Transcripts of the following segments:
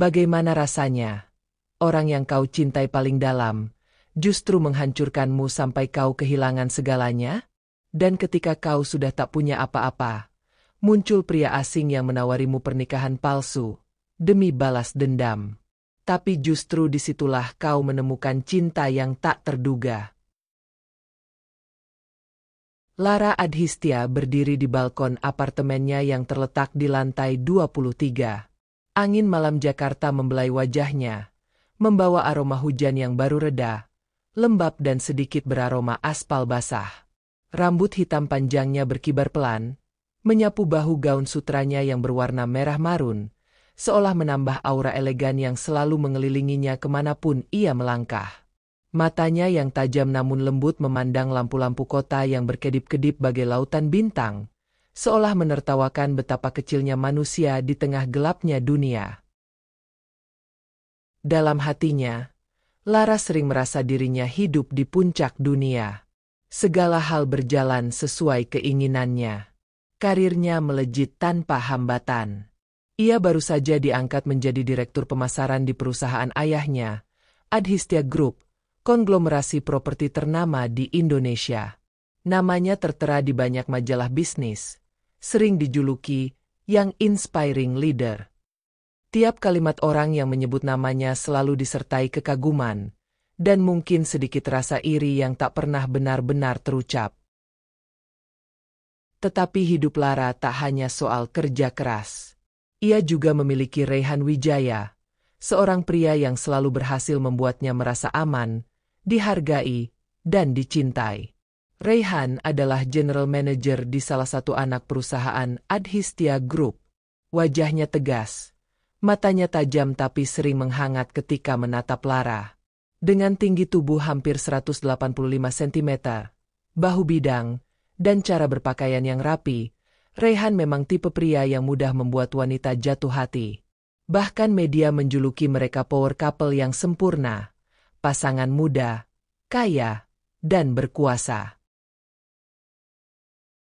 Bagaimana rasanya? Orang yang kau cintai paling dalam, justru menghancurkanmu sampai kau kehilangan segalanya? Dan ketika kau sudah tak punya apa-apa, muncul pria asing yang menawarimu pernikahan palsu, demi balas dendam. Tapi justru disitulah kau menemukan cinta yang tak terduga. Lara Adhistia berdiri di balkon apartemennya yang terletak di lantai 23. Angin malam Jakarta membelai wajahnya, membawa aroma hujan yang baru reda, lembab dan sedikit beraroma aspal basah. Rambut hitam panjangnya berkibar pelan, menyapu bahu gaun sutranya yang berwarna merah marun, seolah menambah aura elegan yang selalu mengelilinginya kemanapun ia melangkah. Matanya yang tajam namun lembut memandang lampu-lampu kota yang berkedip-kedip bagai lautan bintang, seolah menertawakan betapa kecilnya manusia di tengah gelapnya dunia. Dalam hatinya, Lara sering merasa dirinya hidup di puncak dunia. Segala hal berjalan sesuai keinginannya. Karirnya melejit tanpa hambatan. Ia baru saja diangkat menjadi direktur pemasaran di perusahaan ayahnya, Adhistia Group, konglomerasi properti ternama di Indonesia. Namanya tertera di banyak majalah bisnis, sering dijuluki Young Inspiring Leader. Tiap kalimat orang yang menyebut namanya selalu disertai kekaguman, dan mungkin sedikit rasa iri yang tak pernah benar-benar terucap. Tetapi hidup Lara tak hanya soal kerja keras. Ia juga memiliki Raihan Wijaya, seorang pria yang selalu berhasil membuatnya merasa aman, dihargai, dan dicintai. Raihan adalah general manager di salah satu anak perusahaan Adhistia Group. Wajahnya tegas, matanya tajam tapi sering menghangat ketika menatap Lara. Dengan tinggi tubuh hampir 185 cm, bahu bidang, dan cara berpakaian yang rapi, Raihan memang tipe pria yang mudah membuat wanita jatuh hati. Bahkan media menjuluki mereka power couple yang sempurna, pasangan muda, kaya, dan berkuasa.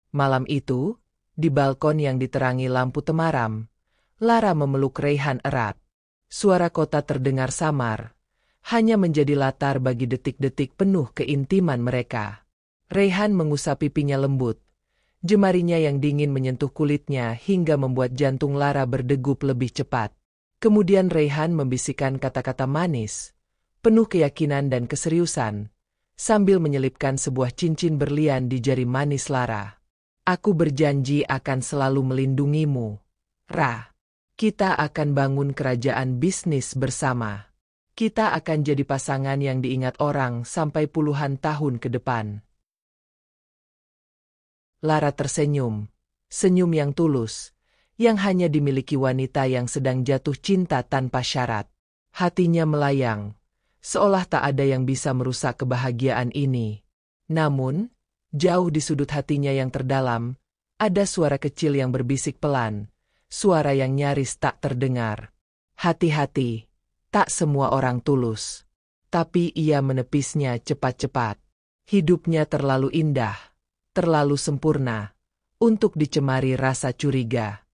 Malam itu, di balkon yang diterangi lampu temaram, Lara memeluk Raihan erat. Suara kota terdengar samar, hanya menjadi latar bagi detik-detik penuh keintiman mereka. Raihan mengusap pipinya lembut, jemarinya yang dingin menyentuh kulitnya hingga membuat jantung Lara berdegup lebih cepat. Kemudian Raihan membisikkan kata-kata manis, penuh keyakinan dan keseriusan, sambil menyelipkan sebuah cincin berlian di jari manis Lara. Aku berjanji akan selalu melindungimu, Ra. Kita akan bangun kerajaan bisnis bersama. Kita akan jadi pasangan yang diingat orang sampai puluhan tahun ke depan. Lara tersenyum, senyum yang tulus, yang hanya dimiliki wanita yang sedang jatuh cinta tanpa syarat. Hatinya melayang, seolah tak ada yang bisa merusak kebahagiaan ini. Namun, jauh di sudut hatinya yang terdalam, ada suara kecil yang berbisik pelan, suara yang nyaris tak terdengar. Hati-hati. Tak semua orang tulus. Tapi ia menepisnya cepat-cepat. Hidupnya terlalu indah, terlalu sempurna, untuk dicemari rasa curiga.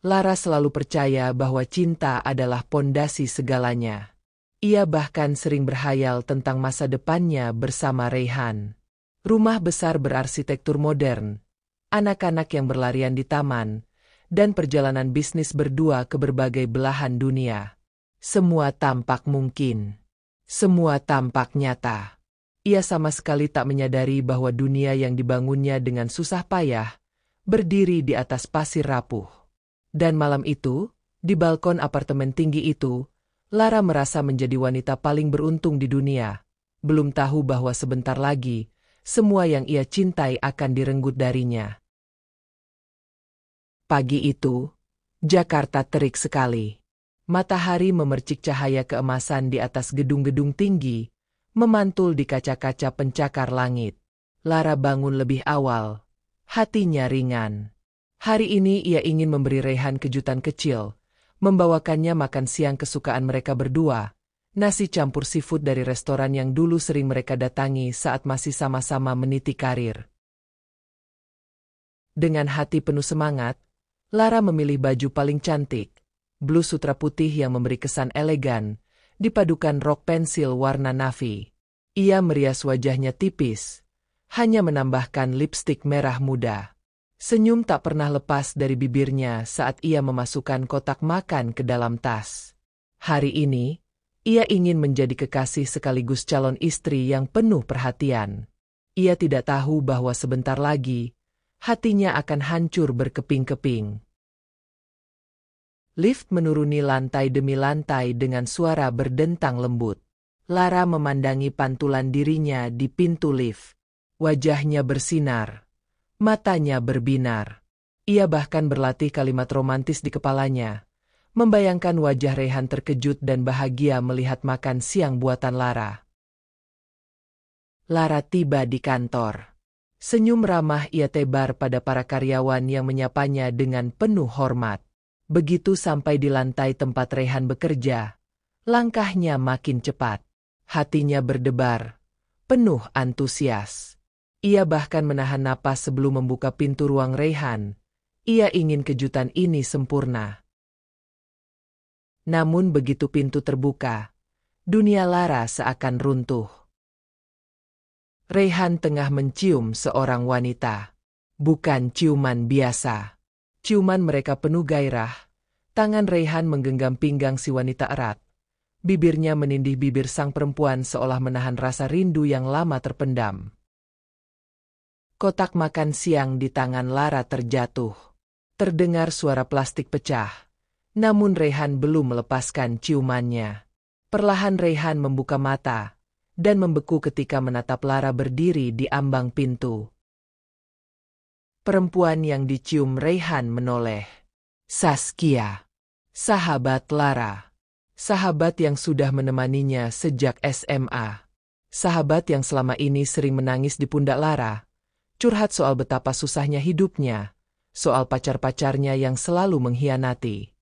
Lara selalu percaya bahwa cinta adalah pondasi segalanya. Ia bahkan sering berhayal tentang masa depannya bersama Raihan. Rumah besar berarsitektur modern, anak-anak yang berlarian di taman, dan perjalanan bisnis berdua ke berbagai belahan dunia. Semua tampak mungkin. Semua tampak nyata. Ia sama sekali tak menyadari bahwa dunia yang dibangunnya dengan susah payah, berdiri di atas pasir rapuh. Dan malam itu, di balkon apartemen tinggi itu, Lara merasa menjadi wanita paling beruntung di dunia. Belum tahu bahwa sebentar lagi, semua yang ia cintai akan direnggut darinya. Pagi itu, Jakarta terik sekali. Matahari memercik cahaya keemasan di atas gedung-gedung tinggi, memantul di kaca-kaca pencakar langit. Lara bangun lebih awal. Hatinya ringan. Hari ini ia ingin memberi Raihan kejutan kecil, membawakannya makan siang kesukaan mereka berdua, nasi campur seafood dari restoran yang dulu sering mereka datangi saat masih sama-sama meniti karir. Dengan hati penuh semangat, Lara memilih baju paling cantik, blus sutra putih yang memberi kesan elegan, dipadukan rok pensil warna navy. Ia merias wajahnya tipis, hanya menambahkan lipstik merah muda. Senyum tak pernah lepas dari bibirnya saat ia memasukkan kotak makan ke dalam tas. Hari ini, ia ingin menjadi kekasih sekaligus calon istri yang penuh perhatian. Ia tidak tahu bahwa sebentar lagi, hatinya akan hancur berkeping-keping. Lift menuruni lantai demi lantai dengan suara berdentang lembut. Lara memandangi pantulan dirinya di pintu lift. Wajahnya bersinar. Matanya berbinar. Ia bahkan berlatih kalimat romantis di kepalanya, membayangkan wajah Rayhan terkejut dan bahagia melihat makan siang buatan Lara. Lara tiba di kantor. Senyum ramah ia tebar pada para karyawan yang menyapanya dengan penuh hormat. Begitu sampai di lantai tempat Rayhan bekerja, langkahnya makin cepat. Hatinya berdebar, penuh antusias. Ia bahkan menahan napas sebelum membuka pintu ruang Rayhan. Ia ingin kejutan ini sempurna. Namun begitu pintu terbuka, dunia Lara seakan runtuh. Rayhan tengah mencium seorang wanita. Bukan ciuman biasa. Ciuman mereka penuh gairah. Tangan Rayhan menggenggam pinggang si wanita erat. Bibirnya menindih bibir sang perempuan seolah menahan rasa rindu yang lama terpendam. Kotak makan siang di tangan Lara terjatuh. Terdengar suara plastik pecah. Namun Rayhan belum melepaskan ciumannya. Perlahan Rayhan membuka mata dan membeku ketika menatap Lara berdiri di ambang pintu. Perempuan yang dicium Rayhan menoleh. Saskia. Sahabat Lara. Sahabat yang sudah menemaninya sejak SMA. Sahabat yang selama ini sering menangis di pundak Lara. Curhat soal betapa susahnya hidupnya, soal pacar-pacarnya yang selalu mengkhianati.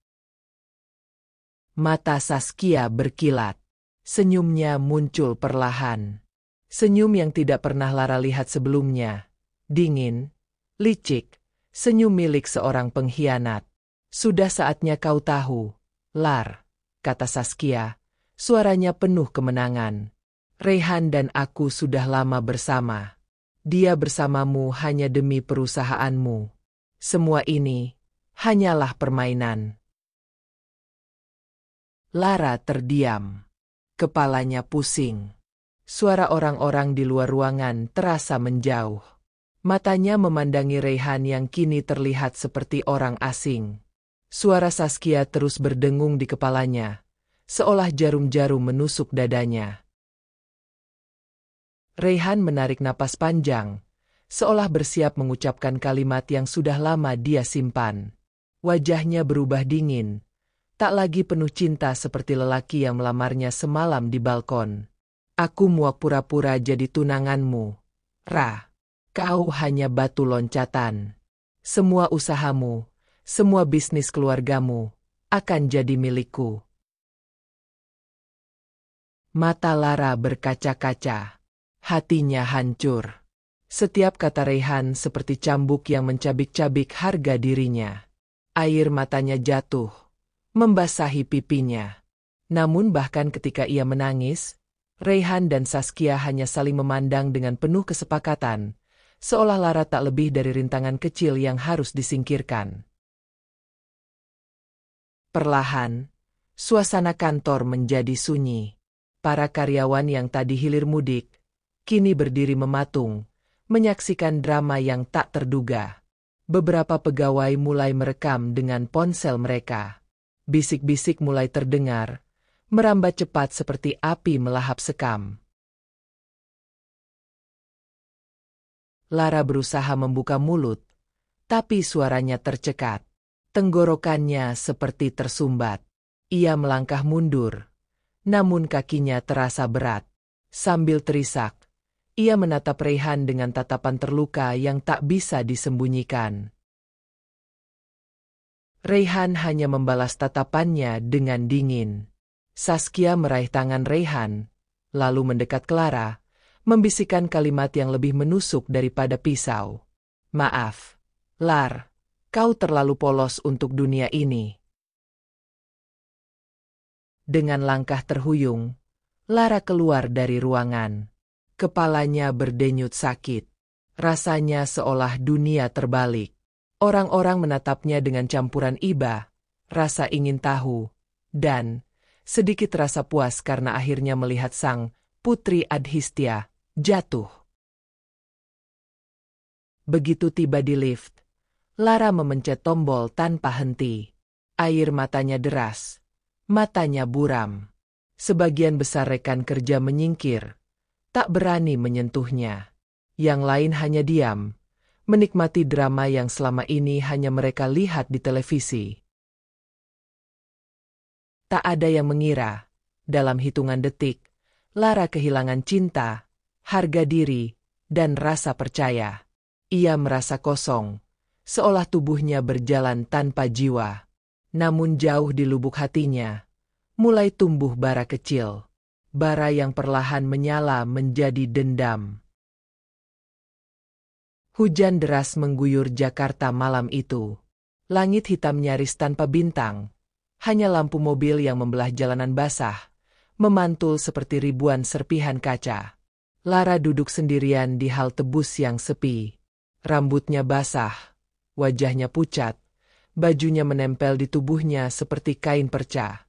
Mata Saskia berkilat. Senyumnya muncul perlahan. Senyum yang tidak pernah Lara lihat sebelumnya. Dingin, licik, senyum milik seorang pengkhianat. Sudah saatnya kau tahu, Lar, kata Saskia, suaranya penuh kemenangan. Rayhan dan aku sudah lama bersama. Dia bersamamu hanya demi perusahaanmu. Semua ini hanyalah permainan. Lara terdiam. Kepalanya pusing. Suara orang-orang di luar ruangan terasa menjauh. Matanya memandangi Rayhan yang kini terlihat seperti orang asing. Suara Saskia terus berdengung di kepalanya, seolah jarum-jarum menusuk dadanya. Rayhan menarik napas panjang, seolah bersiap mengucapkan kalimat yang sudah lama dia simpan. Wajahnya berubah dingin, tak lagi penuh cinta seperti lelaki yang melamarnya semalam di balkon. Aku muak pura-pura jadi tunanganmu, Ra. Kau hanya batu loncatan. Semua usahamu, semua bisnis keluargamu, akan jadi milikku. Mata Lara berkaca-kaca. Hatinya hancur. Setiap kata Rayhan seperti cambuk yang mencabik-cabik harga dirinya. Air matanya jatuh, membasahi pipinya. Namun bahkan ketika ia menangis, Rayhan dan Saskia hanya saling memandang dengan penuh kesepakatan, seolah Lara tak lebih dari rintangan kecil yang harus disingkirkan. Perlahan, suasana kantor menjadi sunyi. Para karyawan yang tadi hilir mudik, kini berdiri mematung, menyaksikan drama yang tak terduga. Beberapa pegawai mulai merekam dengan ponsel mereka. Bisik-bisik mulai terdengar, merambat cepat seperti api melahap sekam. Lara berusaha membuka mulut, tapi suaranya tercekat. Tenggorokannya seperti tersumbat. Ia melangkah mundur, namun kakinya terasa berat. Sambil terisak, ia menatap Rayhan dengan tatapan terluka yang tak bisa disembunyikan. Rayhan hanya membalas tatapannya dengan dingin. Saskia meraih tangan Rayhan, lalu mendekat ke Lara, membisikkan kalimat yang lebih menusuk daripada pisau. Maaf, Lar, kau terlalu polos untuk dunia ini. Dengan langkah terhuyung, Lara keluar dari ruangan. Kepalanya berdenyut sakit. Rasanya seolah dunia terbalik. Orang-orang menatapnya dengan campuran iba, rasa ingin tahu, dan sedikit rasa puas karena akhirnya melihat sang Putri Adhistia jatuh. Begitu tiba di lift, Lara memencet tombol tanpa henti. Air matanya deras, matanya buram. Sebagian besar rekan kerja menyingkir, tak berani menyentuhnya. Yang lain hanya diam, menikmati drama yang selama ini hanya mereka lihat di televisi. Tak ada yang mengira, dalam hitungan detik, Lara kehilangan cinta, harga diri, dan rasa percaya. Ia merasa kosong, seolah tubuhnya berjalan tanpa jiwa. Namun jauh di lubuk hatinya, mulai tumbuh bara kecil. Bara yang perlahan menyala menjadi dendam. Hujan deras mengguyur Jakarta malam itu. Langit hitam nyaris tanpa bintang. Hanya lampu mobil yang membelah jalanan basah, memantul seperti ribuan serpihan kaca. Lara duduk sendirian di halte bus yang sepi. Rambutnya basah, wajahnya pucat, bajunya menempel di tubuhnya seperti kain perca.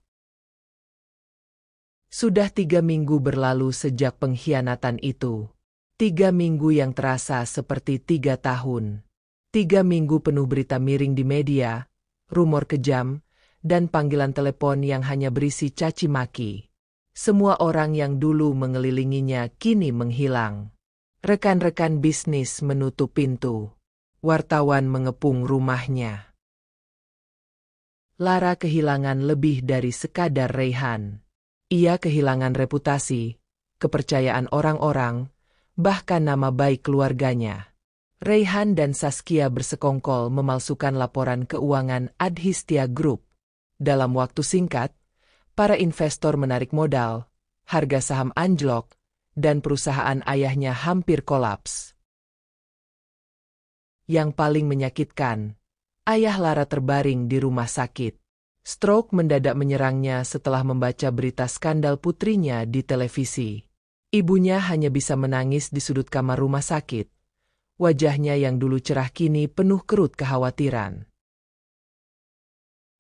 Sudah 3 minggu berlalu sejak pengkhianatan itu. 3 minggu yang terasa seperti 3 tahun. 3 minggu penuh berita miring di media, rumor kejam, dan panggilan telepon yang hanya berisi caci maki. Semua orang yang dulu mengelilinginya kini menghilang. Rekan-rekan bisnis menutup pintu. Wartawan mengepung rumahnya. Lara kehilangan lebih dari sekadar Raihan. Ia kehilangan reputasi, kepercayaan orang-orang, bahkan nama baik keluarganya. Raihan dan Saskia bersekongkol memalsukan laporan keuangan Adhistia Group. Dalam waktu singkat, para investor menarik modal, harga saham anjlok, dan perusahaan ayahnya hampir kolaps. Yang paling menyakitkan, ayah Lara terbaring di rumah sakit. Stroke mendadak menyerangnya setelah membaca berita skandal putrinya di televisi. Ibunya hanya bisa menangis di sudut kamar rumah sakit. Wajahnya yang dulu cerah kini penuh kerut kekhawatiran.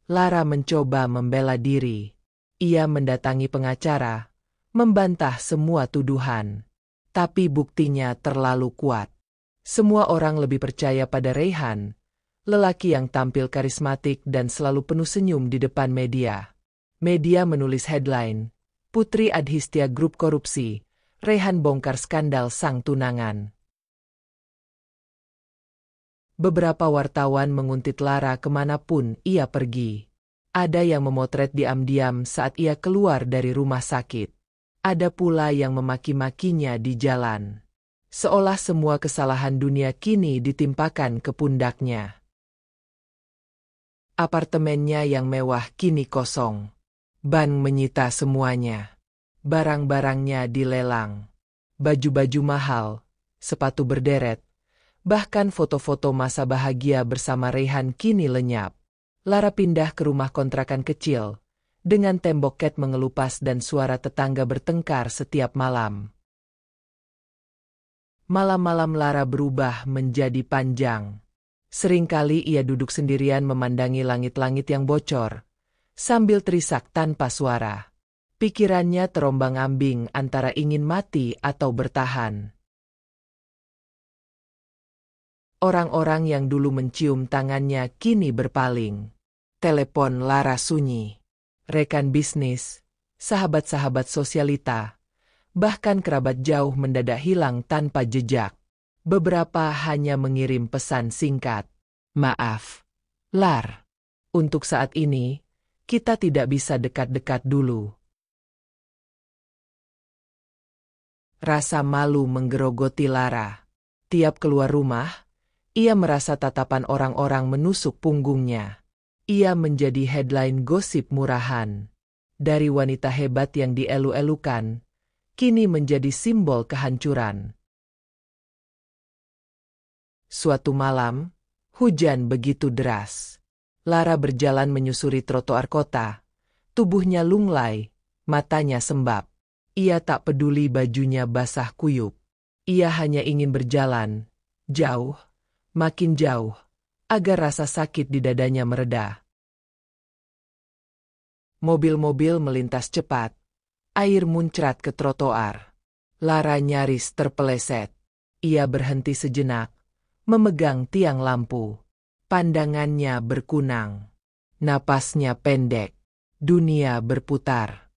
Lara mencoba membela diri. Ia mendatangi pengacara, membantah semua tuduhan. Tapi buktinya terlalu kuat. Semua orang lebih percaya pada Raihan, lelaki yang tampil karismatik dan selalu penuh senyum di depan media. Media menulis headline, Putri Adhistia Group korupsi, Raihan bongkar skandal sang tunangan. Beberapa wartawan menguntit Lara kemanapun ia pergi. Ada yang memotret diam-diam saat ia keluar dari rumah sakit. Ada pula yang memaki-makinya di jalan. Seolah semua kesalahan dunia kini ditimpakan ke pundaknya. Apartemennya yang mewah kini kosong. Bank menyita semuanya. Barang-barangnya dilelang. Baju-baju mahal, sepatu berderet, bahkan foto-foto masa bahagia bersama Raihan kini lenyap. Lara pindah ke rumah kontrakan kecil, dengan tembok cat mengelupas dan suara tetangga bertengkar setiap malam. Malam-malam Lara berubah menjadi panjang. Seringkali ia duduk sendirian memandangi langit-langit yang bocor, sambil terisak tanpa suara. Pikirannya terombang-ambing antara ingin mati atau bertahan. Orang-orang yang dulu mencium tangannya kini berpaling. Telepon Lara sunyi. Rekan bisnis, sahabat-sahabat sosialita, bahkan kerabat jauh mendadak hilang tanpa jejak. Beberapa hanya mengirim pesan singkat. Maaf, Lar. Untuk saat ini, kita tidak bisa dekat-dekat dulu. Rasa malu menggerogoti Lara. Tiap keluar rumah, ia merasa tatapan orang-orang menusuk punggungnya. Ia menjadi headline gosip murahan. Dari wanita hebat yang dielu-elukan, kini menjadi simbol kehancuran. Suatu malam, hujan begitu deras. Lara berjalan menyusuri trotoar kota, Tubuhnya lunglai, matanya sembab. Ia tak peduli bajunya basah kuyup. Ia hanya ingin berjalan, jauh, makin jauh, agar rasa sakit di dadanya mereda. Mobil-mobil melintas cepat. Air muncrat ke trotoar. Lara nyaris terpeleset. Ia berhenti sejenak, memegang tiang lampu. Pandangannya berkunang. Napasnya pendek. Dunia berputar.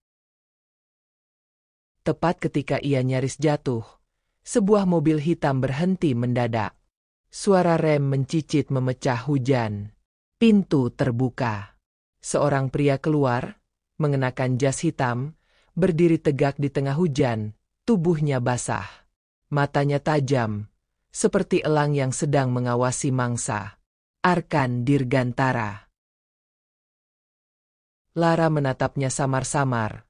Tepat ketika ia nyaris jatuh, sebuah mobil hitam berhenti mendadak. Suara rem mencicit memecah hujan. Pintu terbuka. Seorang pria keluar, mengenakan jas hitam, berdiri tegak di tengah hujan, tubuhnya basah. Matanya tajam, seperti elang yang sedang mengawasi mangsa. Arkan Dirgantara. Lara menatapnya samar-samar.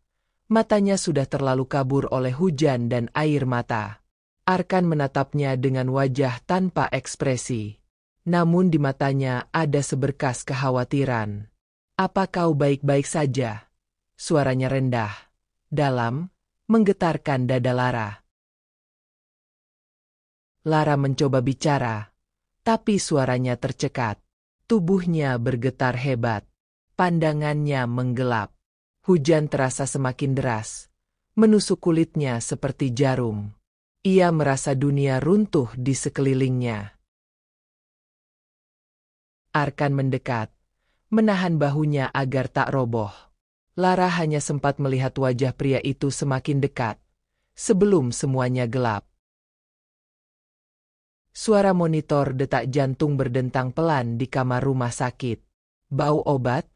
Matanya sudah terlalu kabur oleh hujan dan air mata. Arkan menatapnya dengan wajah tanpa ekspresi. Namun di matanya ada seberkas kekhawatiran. "Apa kau baik-baik saja?" Suaranya rendah, dalam, menggetarkan dada Lara. Lara mencoba bicara, tapi suaranya tercekat. Tubuhnya bergetar hebat. Pandangannya menggelap. Hujan terasa semakin deras, menusuk kulitnya seperti jarum. Ia merasa dunia runtuh di sekelilingnya. Arkan mendekat, menahan bahunya agar tak roboh. Lara hanya sempat melihat wajah pria itu semakin dekat, sebelum semuanya gelap. Suara monitor detak jantung berdentang pelan di kamar rumah sakit. Bau obat,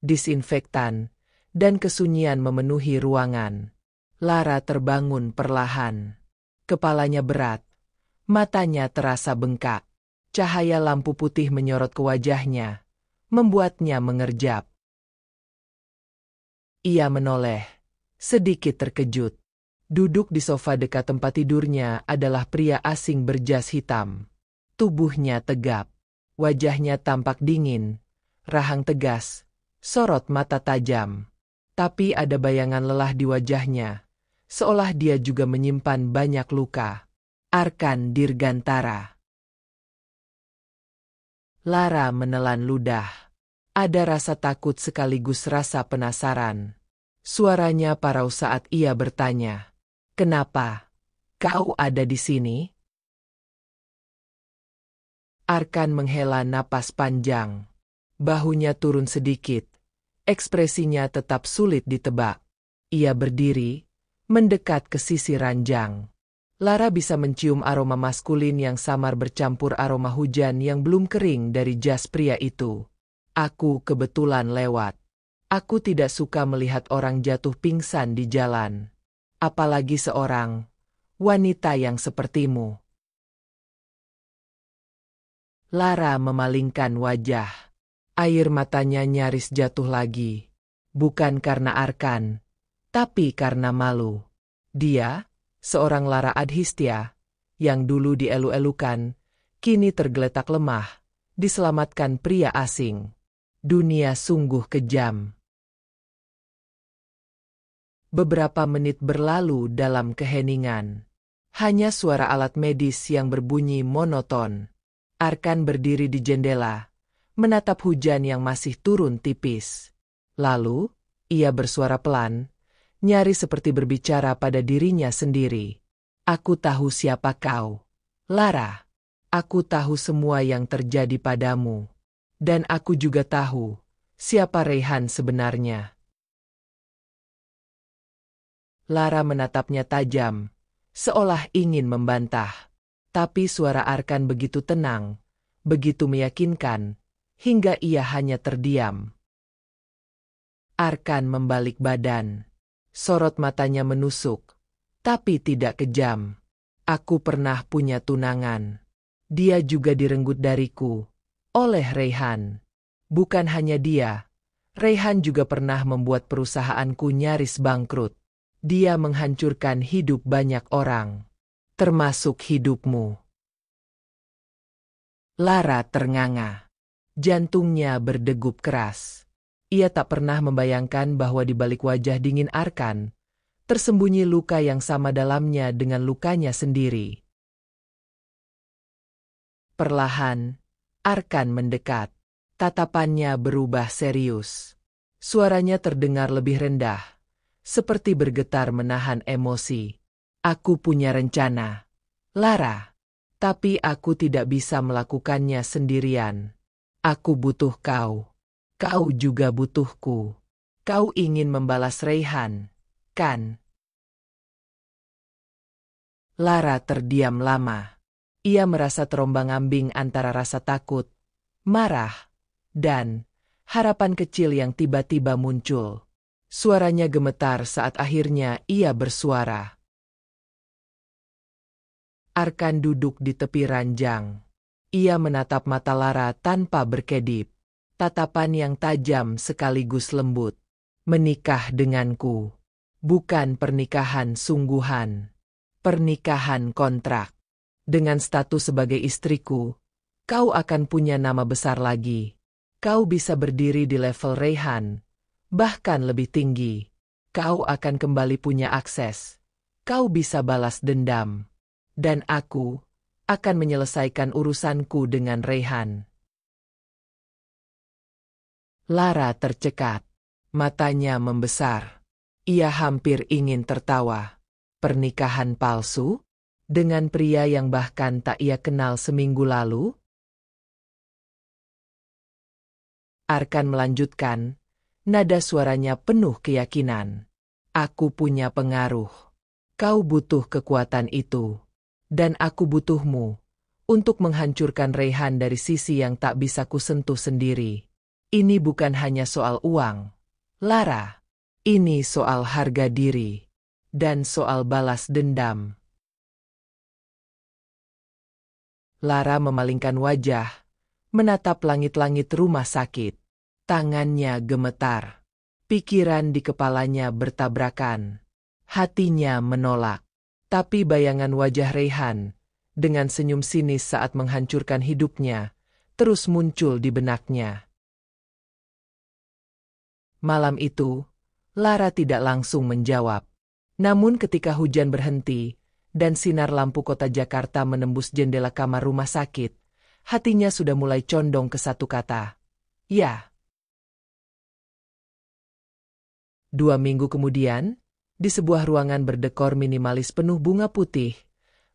disinfektan, dan kesunyian memenuhi ruangan. Lara terbangun perlahan. Kepalanya berat, matanya terasa bengkak. Cahaya lampu putih menyorot ke wajahnya, membuatnya mengerjap. Ia menoleh, sedikit terkejut. Duduk di sofa dekat tempat tidurnya adalah pria asing berjas hitam. Tubuhnya tegap, wajahnya tampak dingin, rahang tegas, sorot mata tajam. Tapi ada bayangan lelah di wajahnya, seolah dia juga menyimpan banyak luka. Arkan Dirgantara. Lara menelan ludah. Ada rasa takut sekaligus rasa penasaran. Suaranya parau saat ia bertanya, "Kenapa kau ada di sini?" Arkan menghela napas panjang. Bahunya turun sedikit. Ekspresinya tetap sulit ditebak. Ia berdiri, mendekat ke sisi ranjang. Lara bisa mencium aroma maskulin yang samar bercampur aroma hujan yang belum kering dari jas pria itu. "Aku kebetulan lewat. Aku tidak suka melihat orang jatuh pingsan di jalan. Apalagi seorang wanita yang sepertimu." Lara memalingkan wajah. Air matanya nyaris jatuh lagi. Bukan karena Arkan, tapi karena malu. Dia, seorang Lara Adhistia, yang dulu dielu-elukan, kini tergeletak lemah, diselamatkan pria asing. Dunia sungguh kejam. Beberapa menit berlalu dalam keheningan. Hanya suara alat medis yang berbunyi monoton. Arkan berdiri di jendela, menatap hujan yang masih turun tipis. Lalu, ia bersuara pelan, nyaris seperti berbicara pada dirinya sendiri. "Aku tahu siapa kau, Lara. Aku tahu semua yang terjadi padamu. Dan aku juga tahu siapa Raihan sebenarnya." Lara menatapnya tajam, seolah ingin membantah. Tapi suara Arkan begitu tenang, begitu meyakinkan, hingga ia hanya terdiam. Arkan membalik badan. Sorot matanya menusuk, tapi tidak kejam. "Aku pernah punya tunangan. Dia juga direnggut dariku, oleh Raihan. Bukan hanya dia, Raihan juga pernah membuat perusahaanku nyaris bangkrut. Dia menghancurkan hidup banyak orang, termasuk hidupmu." Lara ternganga. Jantungnya berdegup keras. Ia tak pernah membayangkan bahwa di balik wajah dingin Arkan, tersembunyi luka yang sama dalamnya dengan lukanya sendiri. Perlahan, Arkan mendekat. Tatapannya berubah serius. Suaranya terdengar lebih rendah, seperti bergetar menahan emosi. Aku punya rencana, Lara. Tapi aku tidak bisa melakukannya sendirian. Aku butuh kau. Kau juga butuhku. Kau ingin membalas Raihan, kan? Lara terdiam lama. Ia merasa terombang-ambing antara rasa takut, marah, dan harapan kecil yang tiba-tiba muncul. Suaranya gemetar saat akhirnya ia bersuara. Arkan duduk di tepi ranjang. Ia menatap mata Lara tanpa berkedip. Tatapan yang tajam sekaligus lembut. Menikah denganku. Bukan pernikahan sungguhan. Pernikahan kontrak. Dengan status sebagai istriku, kau akan punya nama besar lagi. Kau bisa berdiri di level Raihan, bahkan lebih tinggi. Kau akan kembali punya akses. Kau bisa balas dendam. Dan aku akan menyelesaikan urusanku dengan Raihan. Lara tercekat. Matanya membesar. Ia hampir ingin tertawa. Pernikahan palsu? Dengan pria yang bahkan tak ia kenal seminggu lalu? Arkan melanjutkan, nada suaranya penuh keyakinan. Aku punya pengaruh. Kau butuh kekuatan itu. Dan aku butuhmu untuk menghancurkan Raihan dari sisi yang tak bisa kusentuh sendiri. Ini bukan hanya soal uang, Lara. Ini soal harga diri. Dan soal balas dendam. Lara memalingkan wajah, menatap langit-langit rumah sakit. Tangannya gemetar. Pikiran di kepalanya bertabrakan. Hatinya menolak. Tapi bayangan wajah Raihan, dengan senyum sinis saat menghancurkan hidupnya, terus muncul di benaknya. Malam itu, Lara tidak langsung menjawab. Namun ketika hujan berhenti, dan sinar lampu kota Jakarta menembus jendela kamar rumah sakit, hatinya sudah mulai condong ke satu kata. Ya. 2 minggu kemudian, di sebuah ruangan berdekor minimalis penuh bunga putih,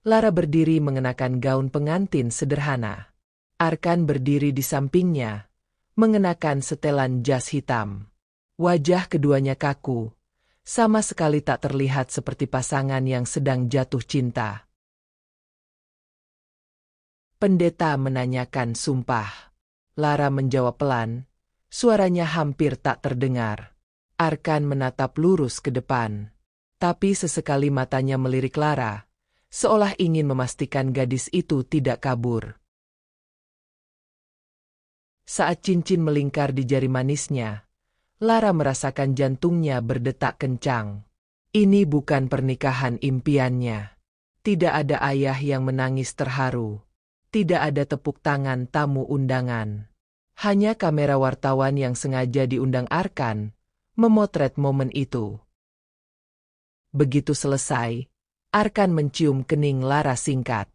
Lara berdiri mengenakan gaun pengantin sederhana. Arkan berdiri di sampingnya, mengenakan setelan jas hitam. Wajah keduanya kaku. Sama sekali tak terlihat seperti pasangan yang sedang jatuh cinta. Pendeta menanyakan sumpah. Lara menjawab pelan, suaranya hampir tak terdengar. Arkan menatap lurus ke depan. Tapi sesekali matanya melirik Lara, seolah ingin memastikan gadis itu tidak kabur. Saat cincin melingkar di jari manisnya, Lara merasakan jantungnya berdetak kencang. Ini bukan pernikahan impiannya. Tidak ada ayah yang menangis terharu. Tidak ada tepuk tangan tamu undangan. Hanya kamera wartawan yang sengaja diundang Arkan, memotret momen itu. Begitu selesai, Arkan mencium kening Lara singkat.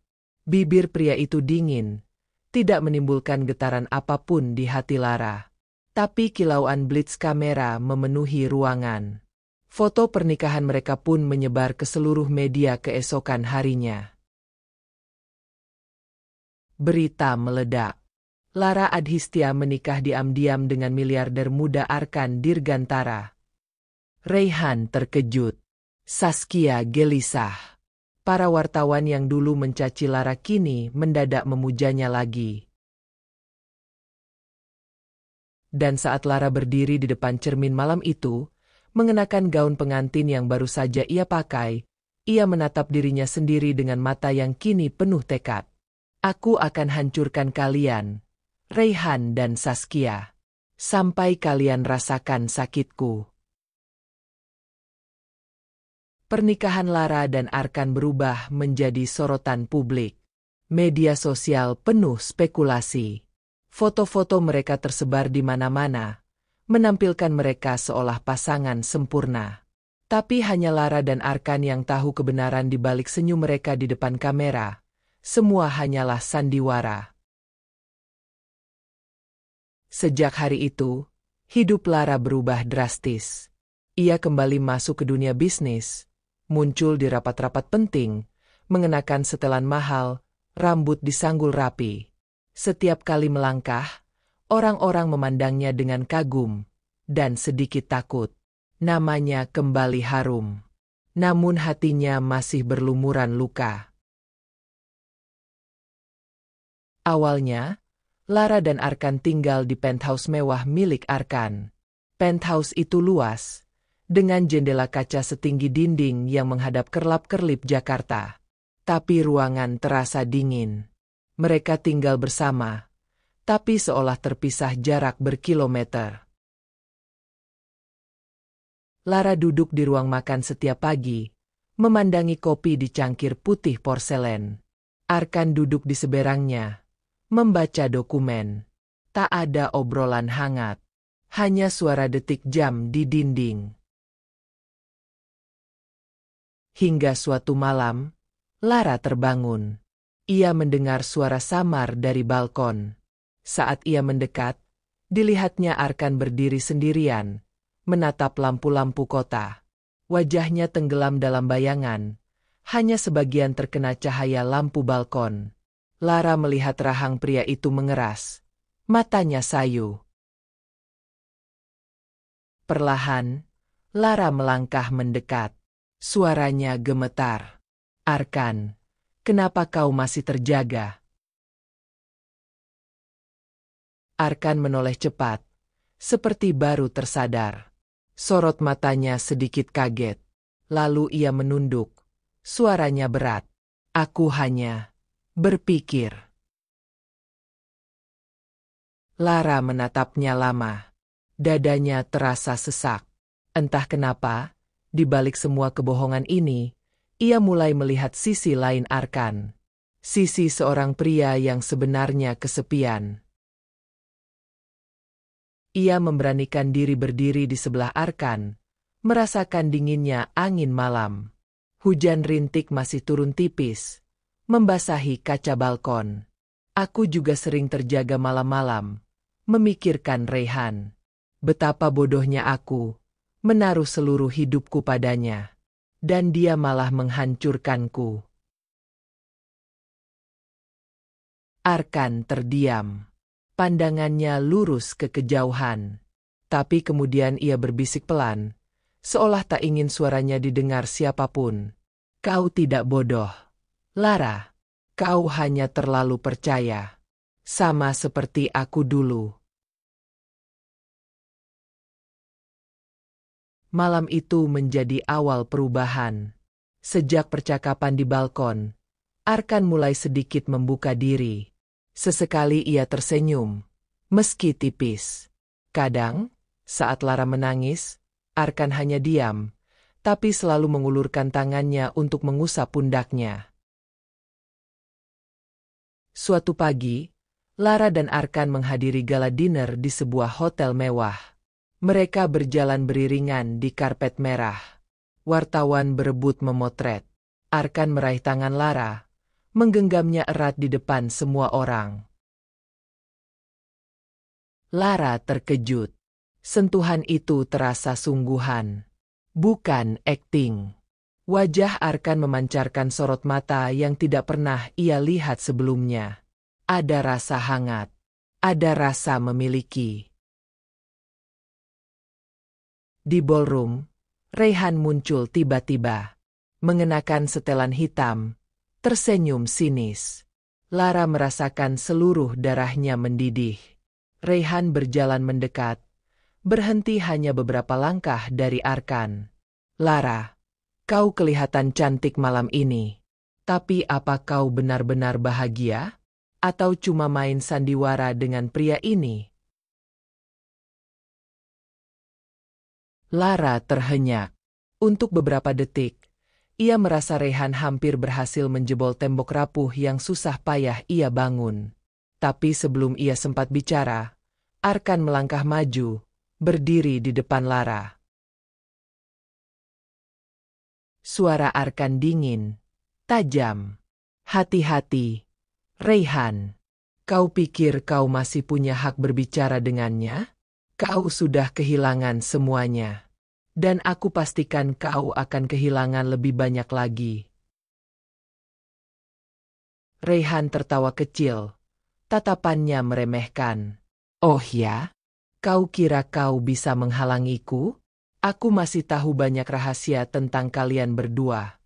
Bibir pria itu dingin, tidak menimbulkan getaran apapun di hati Lara. Tapi kilauan blitz kamera memenuhi ruangan. Foto pernikahan mereka pun menyebar ke seluruh media keesokan harinya. Berita meledak. Lara Adhistia menikah diam-diam dengan miliarder muda Arkan Dirgantara. Raihan terkejut. Saskia gelisah. Para wartawan yang dulu mencaci Lara kini mendadak memujanya lagi. Dan saat Lara berdiri di depan cermin malam itu, mengenakan gaun pengantin yang baru saja ia pakai, ia menatap dirinya sendiri dengan mata yang kini penuh tekad. Aku akan hancurkan kalian, Raihan dan Saskia, sampai kalian rasakan sakitku. Pernikahan Lara dan Arkan berubah menjadi sorotan publik. Media sosial penuh spekulasi. Foto-foto mereka tersebar di mana-mana, menampilkan mereka seolah pasangan sempurna. Tapi hanya Lara dan Arkan yang tahu kebenaran di balik senyum mereka di depan kamera. Semua hanyalah sandiwara. Sejak hari itu, hidup Lara berubah drastis. Ia kembali masuk ke dunia bisnis, muncul di rapat-rapat penting, mengenakan setelan mahal, rambut disanggul rapi. Setiap kali melangkah, orang-orang memandangnya dengan kagum dan sedikit takut. Namanya kembali harum. Namun hatinya masih berlumuran luka. Awalnya, Lara dan Arkan tinggal di penthouse mewah milik Arkan. Penthouse itu luas, dengan jendela kaca setinggi dinding yang menghadap kerlap-kerlip Jakarta. Tapi ruangan terasa dingin. Mereka tinggal bersama, tapi seolah terpisah jarak berkilometer. Lara duduk di ruang makan setiap pagi, memandangi kopi di cangkir putih porselen. Arkan duduk di seberangnya, membaca dokumen. Tak ada obrolan hangat, hanya suara detik jam di dinding. Hingga suatu malam, Lara terbangun. Ia mendengar suara samar dari balkon. Saat ia mendekat, dilihatnya Arkan berdiri sendirian, menatap lampu-lampu kota. Wajahnya tenggelam dalam bayangan, hanya sebagian terkena cahaya lampu balkon. Lara melihat rahang pria itu mengeras, matanya sayu. Perlahan, Lara melangkah mendekat. Suaranya gemetar. Arkan, kenapa kau masih terjaga? Arkan menoleh cepat, seperti baru tersadar. Sorot matanya sedikit kaget. Lalu ia menunduk. Suaranya berat. Aku hanya berpikir. Lara menatapnya lama. Dadanya terasa sesak. Entah kenapa, di balik semua kebohongan ini, ia mulai melihat sisi lain Arkan. Sisi seorang pria yang sebenarnya kesepian. Ia memberanikan diri berdiri di sebelah Arkan, merasakan dinginnya angin malam. Hujan rintik masih turun tipis, membasahi kaca balkon. Aku juga sering terjaga malam-malam, memikirkan Raihan. Betapa bodohnya aku, menaruh seluruh hidupku padanya. Dan dia malah menghancurkanku. Arkan terdiam. Pandangannya lurus ke kejauhan. Tapi kemudian ia berbisik pelan, seolah tak ingin suaranya didengar siapapun. Kau tidak bodoh, Lara. Kau hanya terlalu percaya. Sama seperti aku dulu. Malam itu menjadi awal perubahan. Sejak percakapan di balkon, Arkan mulai sedikit membuka diri. Sesekali ia tersenyum, meski tipis. Kadang, saat Lara menangis, Arkan hanya diam, tapi selalu mengulurkan tangannya untuk mengusap pundaknya. Suatu pagi, Lara dan Arkan menghadiri gala dinner di sebuah hotel mewah. Mereka berjalan beriringan di karpet merah. Wartawan berebut memotret. Arkan meraih tangan Lara, menggenggamnya erat di depan semua orang. Lara terkejut. Sentuhan itu terasa sungguhan, bukan akting. Wajah Arkan memancarkan sorot mata yang tidak pernah ia lihat sebelumnya. Ada rasa hangat, ada rasa memiliki. Di ballroom, Raihan muncul tiba-tiba, mengenakan setelan hitam, tersenyum sinis. Lara merasakan seluruh darahnya mendidih. Raihan berjalan mendekat, berhenti hanya beberapa langkah dari Arkan. Lara, kau kelihatan cantik malam ini. Tapi apa kau benar-benar bahagia? Atau cuma main sandiwara dengan pria ini? Lara terhenyak. Untuk beberapa detik, ia merasa Raihan hampir berhasil menjebol tembok rapuh yang susah payah ia bangun. Tapi sebelum ia sempat bicara, Arkan melangkah maju, berdiri di depan Lara. Suara Arkan dingin, tajam. Hati-hati, Raihan. Kau pikir kau masih punya hak berbicara dengannya? Kau sudah kehilangan semuanya. Dan aku pastikan kau akan kehilangan lebih banyak lagi. Raihan tertawa kecil. Tatapannya meremehkan. Oh ya? Kau kira kau bisa menghalangiku? Aku masih tahu banyak rahasia tentang kalian berdua.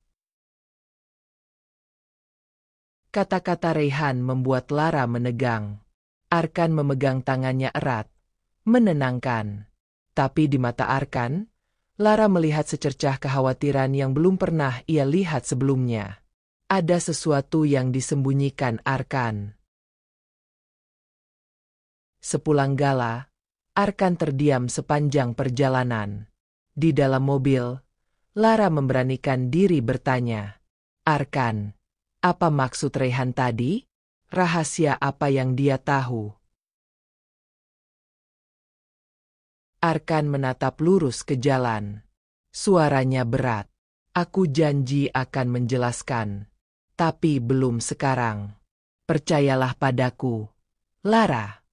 Kata-kata Raihan membuat Lara menegang. Arkan memegang tangannya erat, menenangkan. Tapi di mata Arkan, Lara melihat secercah kekhawatiran yang belum pernah ia lihat sebelumnya. Ada sesuatu yang disembunyikan Arkan. Sepulang gala, Arkan terdiam sepanjang perjalanan. Di dalam mobil, Lara memberanikan diri bertanya, Arkan, apa maksud Raihan tadi? Rahasia apa yang dia tahu? Arkan menatap lurus ke jalan. Suaranya berat. Aku janji akan menjelaskan. Tapi belum sekarang. Percayalah padaku, Lara.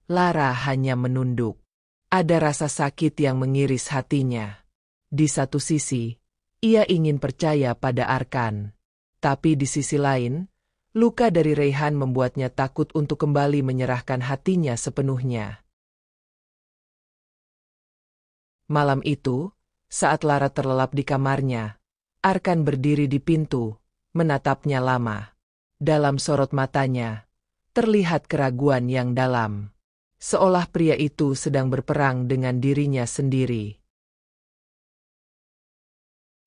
Lara hanya menunduk. Ada rasa sakit yang mengiris hatinya. Di satu sisi, ia ingin percaya pada Arkan. Tapi di sisi lain, luka dari Raihan membuatnya takut untuk kembali menyerahkan hatinya sepenuhnya. Malam itu, saat Lara terlelap di kamarnya, Arkan berdiri di pintu, menatapnya lama. Dalam sorot matanya, terlihat keraguan yang dalam. Seolah pria itu sedang berperang dengan dirinya sendiri.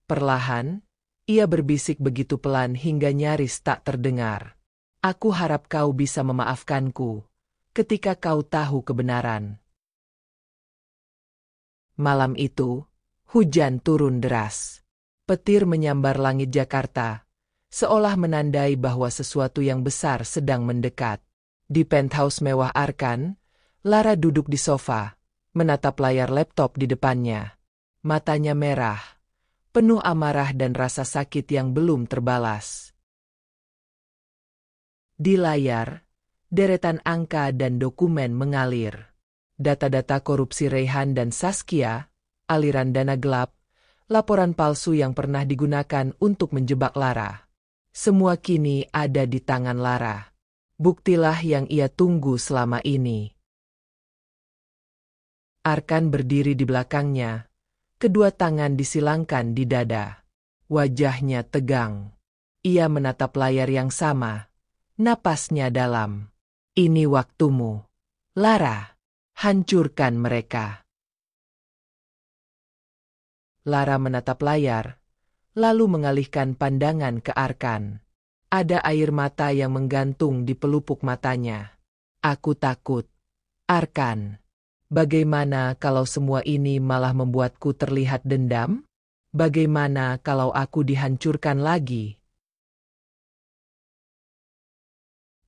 Perlahan, ia berbisik begitu pelan hingga nyaris tak terdengar. Aku harap kau bisa memaafkanku, ketika kau tahu kebenaran. Malam itu, hujan turun deras. Petir menyambar langit Jakarta, seolah menandai bahwa sesuatu yang besar sedang mendekat. Di penthouse mewah Arkan, Lara duduk di sofa, menatap layar laptop di depannya. Matanya merah, penuh amarah dan rasa sakit yang belum terbalas. Di layar, deretan angka dan dokumen mengalir. Data-data korupsi Raihan dan Saskia, aliran dana gelap, laporan palsu yang pernah digunakan untuk menjebak Lara. Semua kini ada di tangan Lara. Buktilah yang ia tunggu selama ini. Arkan berdiri di belakangnya, kedua tangan disilangkan di dada. Wajahnya tegang. Ia menatap layar yang sama, napasnya dalam. Ini waktumu, Lara. Hancurkan mereka. Lara menatap layar, lalu mengalihkan pandangan ke Arkan. Ada air mata yang menggantung di pelupuk matanya. Aku takut, Arkan. Bagaimana kalau semua ini malah membuatku terlihat dendam? Bagaimana kalau aku dihancurkan lagi?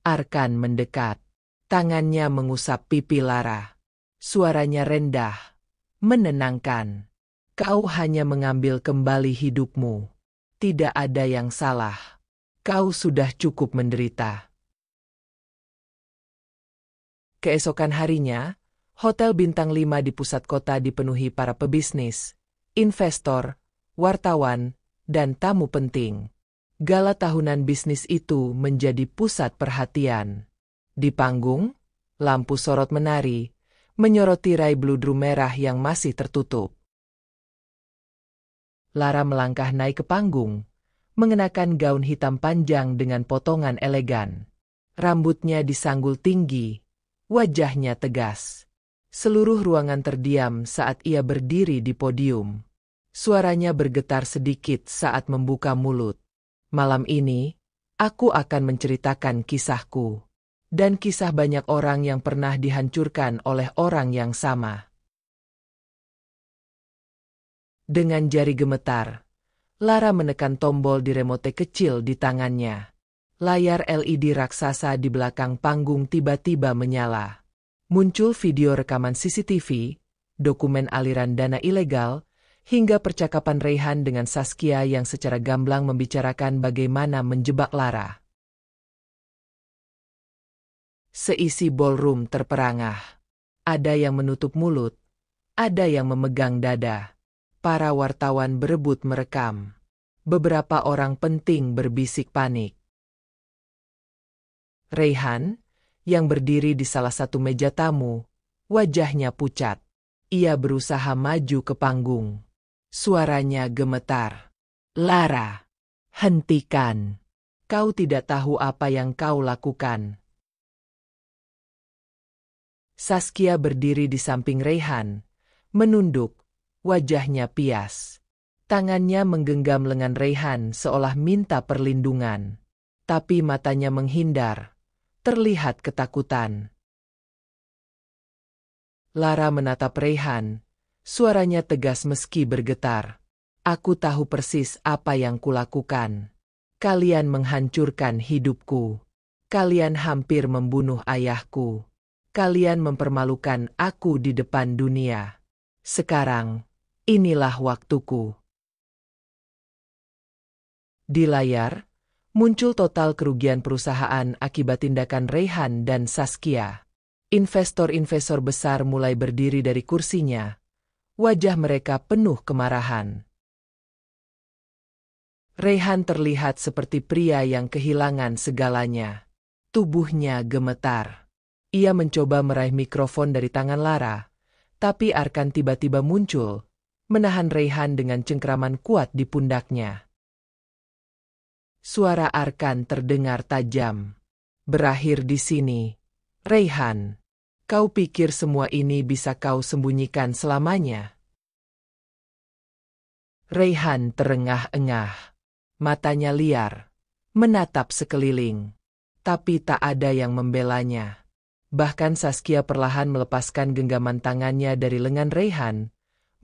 Arkan mendekat. Tangannya mengusap pipi Lara. Suaranya rendah, menenangkan. Kau hanya mengambil kembali hidupmu. Tidak ada yang salah. Kau sudah cukup menderita. Keesokan harinya, Hotel Bintang 5 di pusat kota dipenuhi para pebisnis, investor, wartawan, dan tamu penting. Gala tahunan bisnis itu menjadi pusat perhatian. Di panggung, lampu sorot menari, menyoroti tirai bludru merah yang masih tertutup. Lara melangkah naik ke panggung, mengenakan gaun hitam panjang dengan potongan elegan. Rambutnya disanggul tinggi, wajahnya tegas. Seluruh ruangan terdiam saat ia berdiri di podium. Suaranya bergetar sedikit saat membuka mulut. Malam ini, aku akan menceritakan kisahku. Dan kisah banyak orang yang pernah dihancurkan oleh orang yang sama. Dengan jari gemetar, Lara menekan tombol di remote kecil di tangannya. Layar LED raksasa di belakang panggung tiba-tiba menyala. Muncul video rekaman CCTV, dokumen aliran dana ilegal, hingga percakapan Rayhan dengan Saskia yang secara gamblang membicarakan bagaimana menjebak Lara. Seisi ballroom terperangah. Ada yang menutup mulut, ada yang memegang dada. Para wartawan berebut merekam. Beberapa orang penting berbisik panik. Rayhan, yang berdiri di salah satu meja tamu, wajahnya pucat. Ia berusaha maju ke panggung. Suaranya gemetar. "Lara, hentikan. Kau tidak tahu apa yang kau lakukan." Saskia berdiri di samping Rayhan, menunduk, wajahnya pias. Tangannya menggenggam lengan Rayhan seolah minta perlindungan. Tapi matanya menghindar, terlihat ketakutan. Lara menatap Rayhan, suaranya tegas meski bergetar. "Aku tahu persis apa yang kulakukan. Kalian menghancurkan hidupku. Kalian hampir membunuh ayahku. Kalian mempermalukan aku di depan dunia. Sekarang, inilah waktuku." Di layar, muncul total kerugian perusahaan akibat tindakan Rayhan dan Saskia. Investor-investor besar mulai berdiri dari kursinya. Wajah mereka penuh kemarahan. Rayhan terlihat seperti pria yang kehilangan segalanya. Tubuhnya gemetar. Ia mencoba meraih mikrofon dari tangan Lara, tapi Arkan tiba-tiba muncul, menahan Rayhan dengan cengkraman kuat di pundaknya. Suara Arkan terdengar tajam. "Berakhir di sini, Rayhan. Kau pikir semua ini bisa kau sembunyikan selamanya?" Rayhan terengah-engah. Matanya liar, menatap sekeliling. Tapi tak ada yang membelanya. Bahkan Saskia perlahan melepaskan genggaman tangannya dari lengan Rayhan,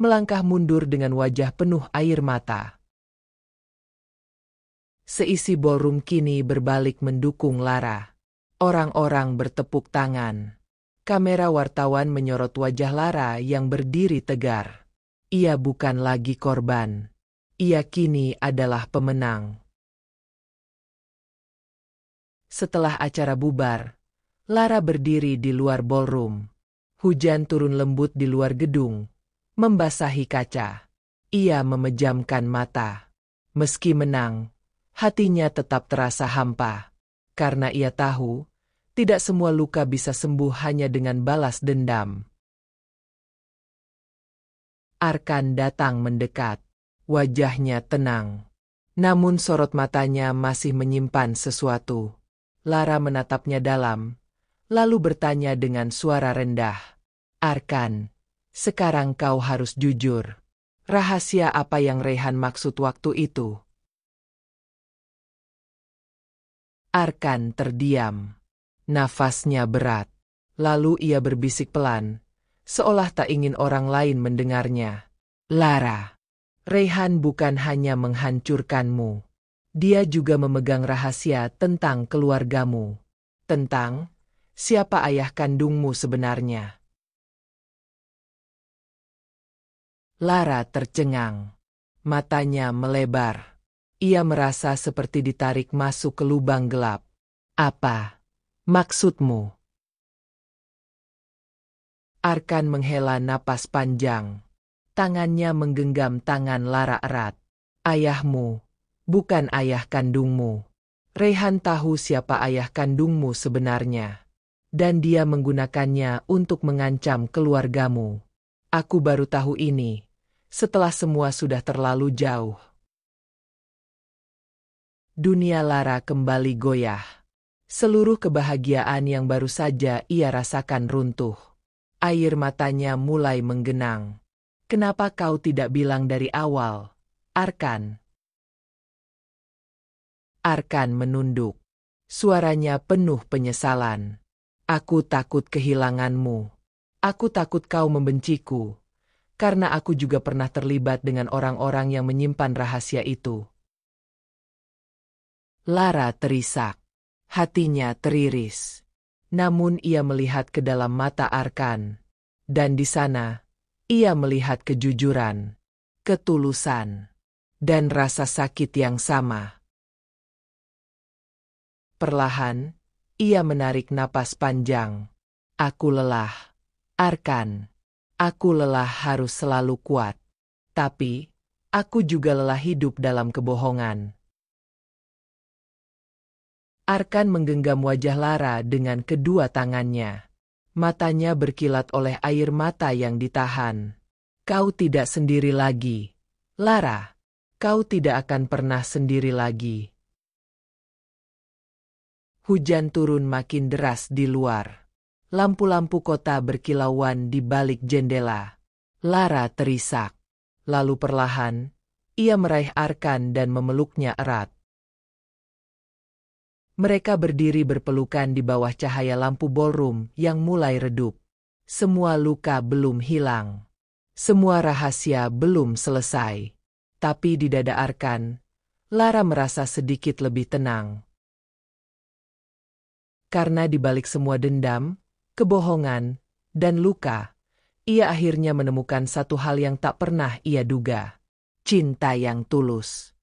melangkah mundur dengan wajah penuh air mata. Seisi ballroom kini berbalik mendukung Lara. Orang-orang bertepuk tangan. Kamera wartawan menyorot wajah Lara yang berdiri tegar. Ia bukan lagi korban. Ia kini adalah pemenang. Setelah acara bubar, Lara berdiri di luar ballroom. Hujan turun lembut di luar gedung, membasahi kaca. Ia memejamkan mata. Meski menang, hatinya tetap terasa hampa. Karena ia tahu, tidak semua luka bisa sembuh hanya dengan balas dendam. Arkan datang mendekat. Wajahnya tenang. Namun sorot matanya masih menyimpan sesuatu. Lara menatapnya dalam, lalu bertanya dengan suara rendah. "Arkan, sekarang kau harus jujur. Rahasia apa yang Rayhan maksud waktu itu?" Arkan terdiam. Nafasnya berat. Lalu ia berbisik pelan, seolah tak ingin orang lain mendengarnya. "Lara, Rayhan bukan hanya menghancurkanmu. Dia juga memegang rahasia tentang keluargamu. Tentang siapa ayah kandungmu sebenarnya." Lara tercengang. Matanya melebar. Ia merasa seperti ditarik masuk ke lubang gelap. "Apa maksudmu?" Arkan menghela napas panjang. Tangannya menggenggam tangan Lara erat. "Ayahmu bukan ayah kandungmu. Rayhan tahu siapa ayah kandungmu sebenarnya. Dan dia menggunakannya untuk mengancam keluargamu. Aku baru tahu ini, setelah semua sudah terlalu jauh." Dunia Lara kembali goyah. Seluruh kebahagiaan yang baru saja ia rasakan runtuh. Air matanya mulai menggenang. "Kenapa kau tidak bilang dari awal, Arkan?" Arkan menunduk. Suaranya penuh penyesalan. "Aku takut kehilanganmu. Aku takut kau membenciku. Karena aku juga pernah terlibat dengan orang-orang yang menyimpan rahasia itu." Lara terisak. Hatinya teriris. Namun ia melihat ke dalam mata Arkan. Dan di sana, ia melihat kejujuran, ketulusan, dan rasa sakit yang sama. Perlahan, ia menarik napas panjang. Aku lelah, Arkan. Aku lelah harus selalu kuat. Tapi, aku juga lelah hidup dalam kebohongan. Arkan menggenggam wajah Lara dengan kedua tangannya. Matanya berkilat oleh air mata yang ditahan. Kau tidak sendiri lagi, Lara. Kau tidak akan pernah sendiri lagi. Hujan turun makin deras di luar. Lampu-lampu kota berkilauan di balik jendela. Lara terisak. Lalu perlahan, ia meraih Arkan dan memeluknya erat. Mereka berdiri berpelukan di bawah cahaya lampu ballroom yang mulai redup. Semua luka belum hilang. Semua rahasia belum selesai. Tapi di dada Arkan, Lara merasa sedikit lebih tenang. Karena di balik semua dendam, kebohongan, dan luka, ia akhirnya menemukan satu hal yang tak pernah ia duga. Cinta yang tulus.